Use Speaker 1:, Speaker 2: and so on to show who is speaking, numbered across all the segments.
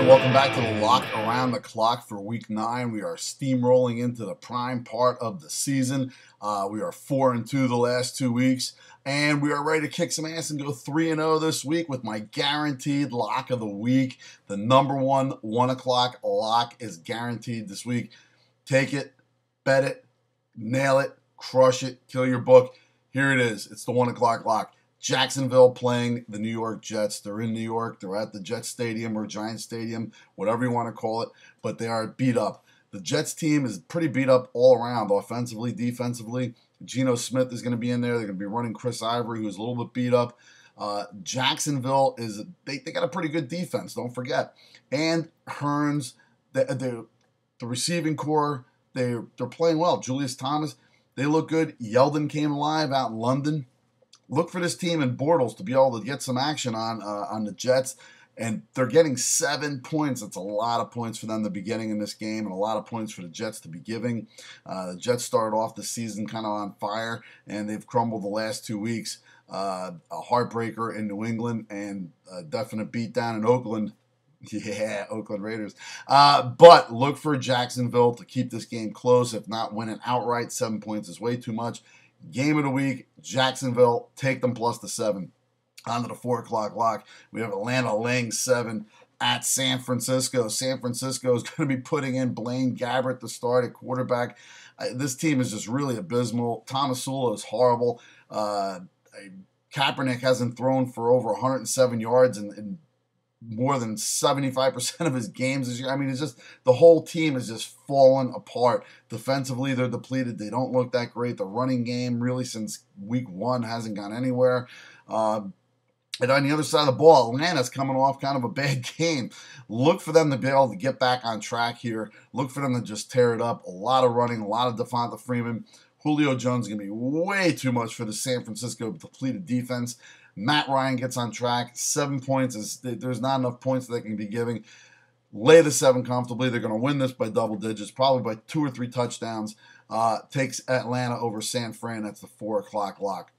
Speaker 1: right, welcome back to the Lock Around the Clock for Week 9. We are steamrolling into the prime part of the season. We are 4-2 the last 2 weeks, and we are ready to kick some ass and go 3-0 this week with my guaranteed lock of the week. The number 1 o'clock lock is guaranteed this week. Take it, bet it, nail it, crush it, kill your book. Here it is. It's the 1 o'clock lock. Jacksonville playing the New York Jets. They're in New York. They're at the Jets Stadium or Giant Stadium, whatever you want to call it, but they are beat up. The Jets team is pretty beat up all around, offensively, defensively. Geno Smith is going to be in there. They're going to be running Chris Ivory, who's a little bit beat up. Jacksonville they got a pretty good defense, don't forget. And Hearns, the receiving core, they're playing well. Julius Thomas, they look good. Yeldon came alive out in London. Look for this team in Bortles to be able to get some action on the Jets, and they're getting 7 points. That's a lot of points for them to be getting in this game, and a lot of points for the Jets to be giving. The Jets started off the season kind of on fire, and they've crumbled the last 2 weeks. A heartbreaker in New England and a definite beatdown in Oakland. Yeah, Oakland Raiders. But look for Jacksonville to keep this game close, if not win it outright. 7 points is way too much. Game of the week, Jacksonville, take them plus the 7. On to the 4 o'clock lock. We have Atlanta laying 7 at San Francisco. San Francisco is going to be putting in Blaine Gabbert to start at quarterback. This team is just really abysmal. Tomasula is horrible. Kaepernick hasn't thrown for over 107 yards in more than 75% of his games this year. I mean, it's just the whole team is just fallen apart. Defensively, they're depleted. They don't look that great. The running game, really, since week 1, hasn't gone anywhere. And on the other side of the ball, Atlanta's coming off kind of a bad game. Look for them to be able to get back on track here. Look for them to just tear it up. A lot of running, a lot of Devonta Freeman. Julio Jones is going to be way too much for the San Francisco depleted defense. Matt Ryan gets on track. 7 points. There's not enough points that they can be giving. Lay the 7 comfortably. They're going to win this by double digits, probably by 2 or 3 touchdowns. Takes Atlanta over San Fran. That's the 4 o'clock lock.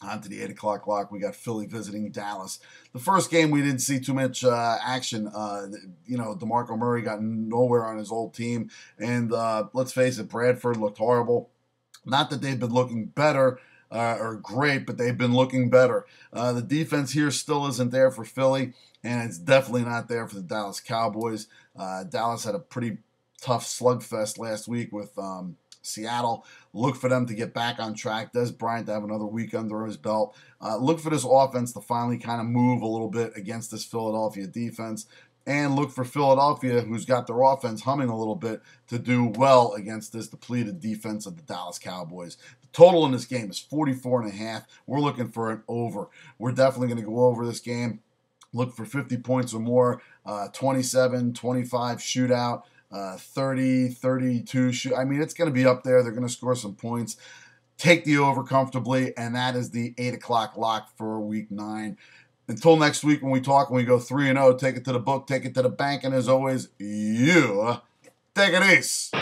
Speaker 1: On to the 8 o'clock lock. We got Philly visiting Dallas. The first game, we didn't see too much action. DeMarco Murray got nowhere on his old team. And let's face it, Bradford looked horrible. Not that they've been looking better or great, but they've been looking better. The defense here still isn't there for Philly, and it's definitely not there for the Dallas Cowboys. Dallas had a pretty tough slugfest last week with Seattle. Look for them to get back on track. Dez Bryant to have another week under his belt. Look for this offense to finally kind of move a little bit against this Philadelphia defense. And look for Philadelphia, who's got their offense humming a little bit, to do well against this depleted defense of the Dallas Cowboys. The total in this game is 44.5. We're looking for an over. We're definitely going to go over this game. Look for 50 points or more, 27, 25 shootout, 30, 32 shoot. I mean, it's going to be up there. They're going to score some points. Take the over comfortably, and that is the 8 o'clock lock for week 9. Until next week when we talk and we go 3-0, take it to the book, take it to the bank, and as always, you take it easy.